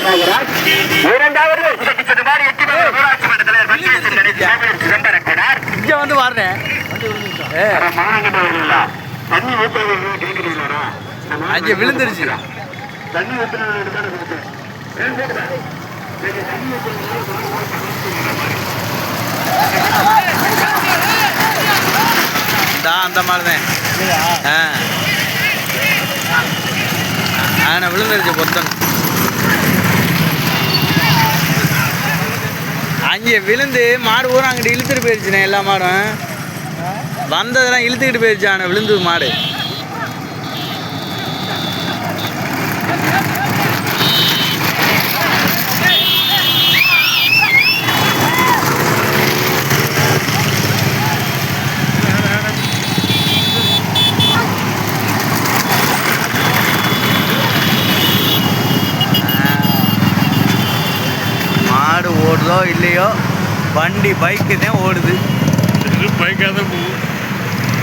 நாகராஜ். இரண்டாவது ஊராட்சி மன்ற தலைவர் சிதம்பரத்தினார். இங்க வந்து வாருனேன். தண்ணி ஊற்றுறீங்களா? அங்கே விழுந்துருச்சு. தண்ணி ஊற்றுறீங்க. அந்த மாதிரி தான். நான் விழுந்துருச்சு பொத்தன். அங்கே விழுந்து மாடு பூரா அங்கிட்டு இழுத்துட்டு போயிடுச்சுண்ணே. எல்லா மாடும் வந்ததெல்லாம் இழுத்துக்கிட்டு போயிடுச்சு. ஆனால் விழுந்தது மாடு. மாடு ஓடுதோ இல்லையோ, வண்டி பைக்கு தான் ஓடுது. பைக்காக தான் போகும்.